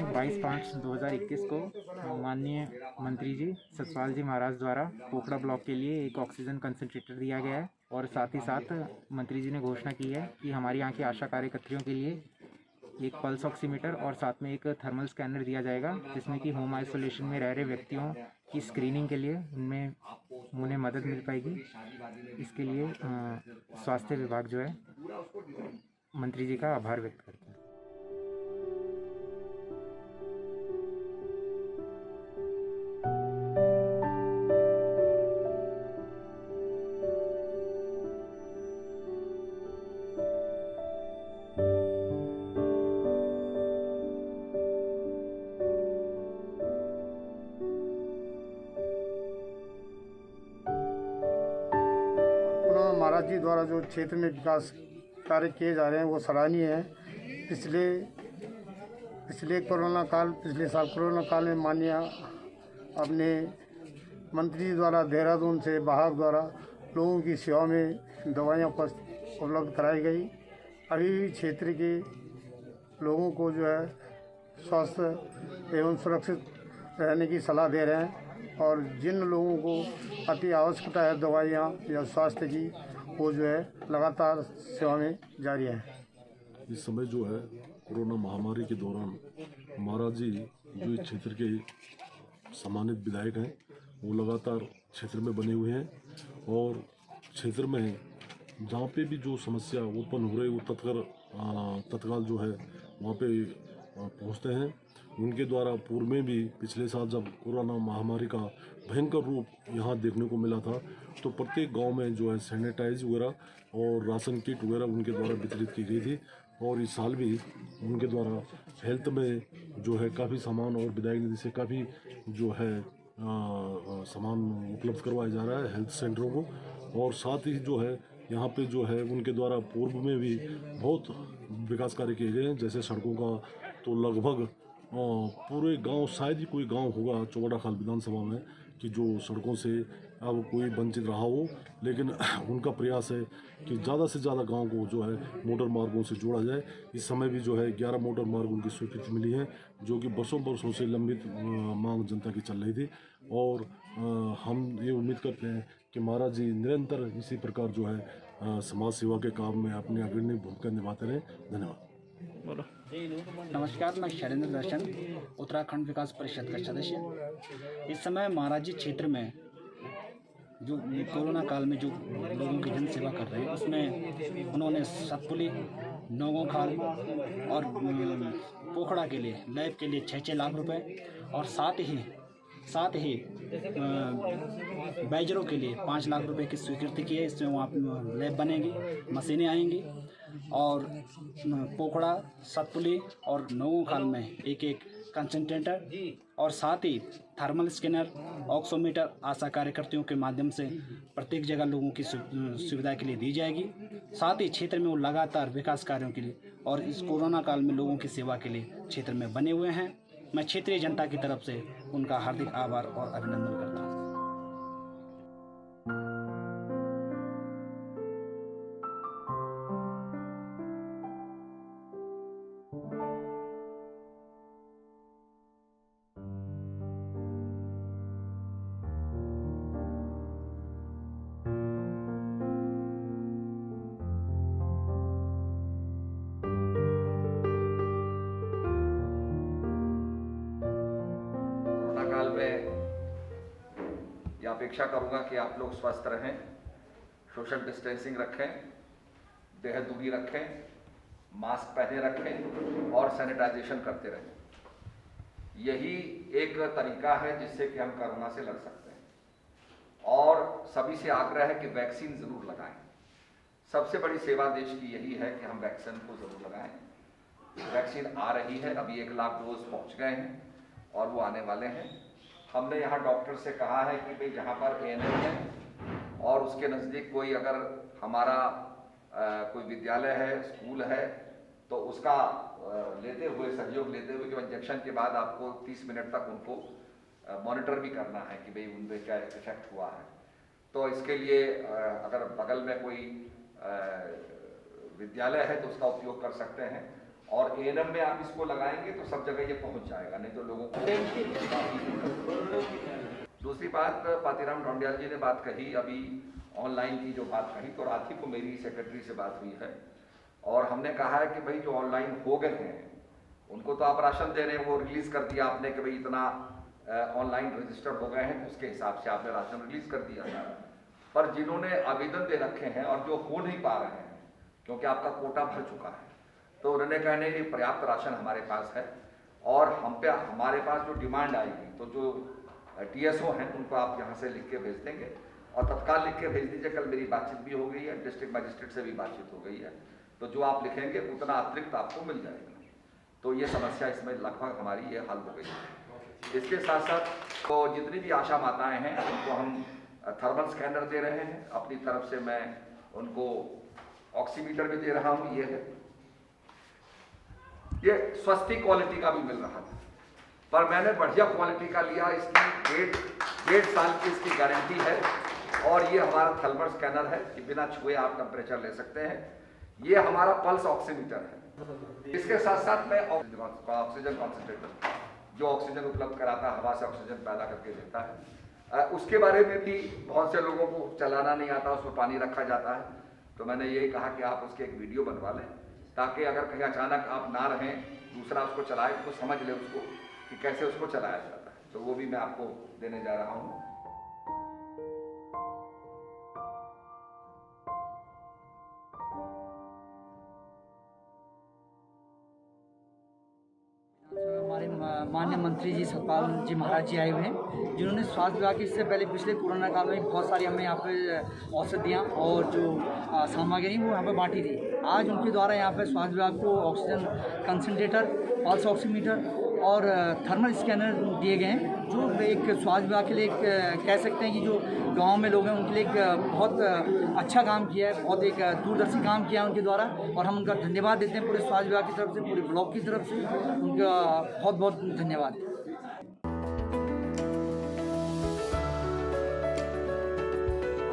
दिनांक 22/5/2021 को माननीय मंत्री जी सतपाल जी महाराज द्वारा पोखड़ा ब्लॉक के लिए एक ऑक्सीजन कंसंट्रेटर दिया गया है और साथ ही साथ मंत्री जी ने घोषणा की है कि हमारी यहाँ के आशा कार्यकर्तियों के लिए एक पल्स ऑक्सीमीटर और साथ में एक थर्मल स्कैनर दिया जाएगा, जिसमें कि होम आइसोलेशन में रह रहे व्यक्तियों की स्क्रीनिंग के लिए उन्हें मदद मिल पाएगी। इसके लिए स्वास्थ्य विभाग जो है मंत्री जी का आभार व्यक्त करता है। महाराज जी द्वारा जो क्षेत्र में विकास कार्य किए जा रहे हैं वो सराहनीय है। पिछले साल कोरोना काल में माननीय अपने मंत्री जी द्वारा देहरादून से विभाग द्वारा लोगों की सेवा में दवाइयाँ उपलब्ध कराई गई। अभी भी क्षेत्र के लोगों को जो है स्वस्थ एवं सुरक्षित रहने की सलाह दे रहे हैं और जिन लोगों को अति आवश्यकता है दवाइयाँ या स्वास्थ्य की, वो जो है लगातार सेवा में जारी है। इस समय जो है कोरोना महामारी के दौरान महाराज जी जो इस क्षेत्र के सम्मानित विधायक हैं वो लगातार क्षेत्र में बने हुए हैं और क्षेत्र में जहाँ पे भी जो समस्या उत्पन्न हो रही है वो तत्काल जो है वहाँ पे पहुँचते हैं। उनके द्वारा पूर्व में भी पिछले साल जब कोरोना महामारी का भयंकर रूप यहाँ देखने को मिला था तो प्रत्येक गांव में जो है सैनिटाइज वगैरह और राशन किट वगैरह उनके द्वारा वितरित की गई थी और इस साल भी उनके द्वारा हेल्थ में जो है काफ़ी सामान और विधायक निधि से काफ़ी जो है सामान उपलब्ध करवाया जा रहा है हेल्थ सेंटरों को। और साथ ही जो है यहाँ पे जो है उनके द्वारा पूर्व में भी बहुत विकास कार्य किए गए हैं। जैसे सड़कों का तो लगभग पूरे गांव, शायद ही कोई गांव होगा चौगड़ाखाल विधानसभा में कि जो सड़कों से अब कोई वंचित रहा हो, लेकिन उनका प्रयास है कि ज़्यादा से ज़्यादा गांव को जो है मोटर मार्गों से जोड़ा जाए। इस समय भी जो है 11 मोटर मार्ग उनकी स्वीकृति मिली है जो कि बरसों से लंबित मांग जनता की चल रही थी और हम ये उम्मीद करते हैं कि महाराज जी निरंतर इसी प्रकार जो है समाज सेवा के काम में अपनी अग्रणी भूमिका निभाते रहें। धन्यवाद। बोलो। नमस्कार, मैं शैलेंद्र दर्शन, उत्तराखंड विकास परिषद का सदस्य। इस समय महाराज जी क्षेत्र में जो कोरोना काल में जो लोगों की जन सेवा कर रहे हैं उसमें उन्होंने सतपुली, नौगोखाल और पोखड़ा के लिए लैब के लिए 6-6 लाख रुपए और साथ ही बैजरों के लिए 5 लाख रुपए की स्वीकृति की है। इसमें वहाँ लैब बनेगी, मशीनें आएंगी और पोखड़ा, सतपुली और नौगोखाल में एक कंसंट्रेटर और साथ ही थर्मल स्कैनर, ऑक्सीमीटर आशा कार्यकर्तियों के माध्यम से प्रत्येक जगह लोगों की सुविधा के लिए दी जाएगी। साथ ही क्षेत्र में वो लगातार विकास कार्यों के लिए और इस कोरोना काल में लोगों की सेवा के लिए क्षेत्र में बने हुए हैं। मैं क्षेत्रीय जनता की तरफ से उनका हार्दिक आभार और अभिनंदन करता हूँ। यह अपेक्षा करूंगा कि आप लोग स्वस्थ रहें, सोशल डिस्टेंसिंग रखें, देह दूरी रखें, मास्क पहने रखें और सैनिटाइजेशन करते रहें। यही एक तरीका है जिससे कि हम कोरोना से लड़ सकते हैं। और सभी से आग्रह है कि वैक्सीन जरूर लगाएं। सबसे बड़ी सेवा देश की यही है कि हम वैक्सीन को जरूर लगाएं। वैक्सीन आ रही है, अभी 1 लाख डोज पहुंच गए हैं और वो आने वाले हैं। हमने यहाँ डॉक्टर से कहा है कि भाई जहाँ पर ANM है और उसके नज़दीक कोई अगर हमारा कोई विद्यालय है, स्कूल है, तो उसका सहयोग लेते हुए कि इंजेक्शन के बाद आपको 30 मिनट तक उनको मॉनिटर भी करना है कि भाई उन पर क्या इफेक्ट हुआ है। तो इसके लिए अगर बगल में कोई विद्यालय है तो उसका उपयोग कर सकते हैं। और एएनएम में आप इसको लगाएंगे तो सब जगह ये पहुंच जाएगा, नहीं तो लोगों को। दूसरी बात, पातीराम ढोंडियाल जी ने बात कही अभी ऑनलाइन की जो बात कही, तो रात ही को मेरी सेक्रेटरी से बात हुई है और हमने कहा है कि भाई जो ऑनलाइन हो गए हैं उनको तो आप राशन दे रहे हैं, वो रिलीज कर दिया आपने कि भाई इतना ऑनलाइन रजिस्टर्ड हो गए हैं, उसके हिसाब से आपने राशन रिलीज कर दिया। पर जिन्होंने आवेदन दे रखे हैं और जो हो नहीं पा रहे हैं क्योंकि आपका कोटा भर चुका है, तो उन्होंने कहने कि पर्याप्त राशन हमारे पास है और हमारे पास जो डिमांड आएगी तो जो टीएसओ हैं उनको आप यहाँ से लिख के भेज देंगे और तत्काल लिख के भेज दीजिए। कल मेरी बातचीत भी हो गई है, डिस्ट्रिक्ट मजिस्ट्रेट से भी बातचीत हो गई है, तो जो आप लिखेंगे उतना अतिरिक्त आपको मिल जाएगा। तो ये समस्या इसमें लगभग हमारी ये हल हो गई है। इसके साथ साथ तो जितनी भी आशा माताएं हैं उनको हम थर्मल स्कैनर दे रहे हैं, अपनी तरफ से मैं उनको ऑक्सीमीटर भी दे रहा हूँ। ये है, ये सस्ती क्वालिटी का भी मिल रहा था पर मैंने बढ़िया क्वालिटी का लिया। इसकी डेढ़ साल की इसकी गारंटी है और ये हमारा थर्मल स्कैनर है कि बिना छुए आप टेम्परेचर ले सकते हैं। ये हमारा पल्स ऑक्सीमीटर है। इसके साथ साथ मैं ऑक्सीजन कॉन्सेंट्रेटर जो ऑक्सीजन उपलब्ध कराता है, हवा से ऑक्सीजन पैदा करके देता है, उसके बारे में भी बहुत से लोगों को चलाना नहीं आता, उसमें पानी रखा जाता है। तो मैंने यही कहा कि आप उसके एक वीडियो बनवा लें ताकि अगर कहीं अचानक आप ना रहें, दूसरा उसको चलाए तो समझ ले उसको कि कैसे उसको चलाया जाता है। तो वो भी मैं आपको देने जा रहा हूँ। हमारे माननीय मंत्री जी सतपाल जी महाराज जी आए हुए हैं, जिन्होंने स्वास्थ्य विभाग की इससे पहले पिछले कोरोना काल में बहुत सारी हमें यहाँ पे औषधियाँ और जो सामग्री वो यहाँ पे बांटी थी। आज उनके द्वारा यहाँ पे स्वास्थ्य विभाग को ऑक्सीजन कंसंट्रेटर, पल्स ऑक्सीमीटर और थर्मल स्कैनर दिए गए हैं, जो एक स्वास्थ्य विभाग के लिए एक कह सकते हैं कि जो गांव में लोग हैं उनके लिए एक बहुत अच्छा काम किया है, बहुत एक दूरदर्शी काम किया है उनके द्वारा। और हम उनका धन्यवाद देते हैं पूरे स्वास्थ्य विभाग की तरफ से, पूरे ब्लॉक की तरफ से उनका बहुत बहुत धन्यवाद।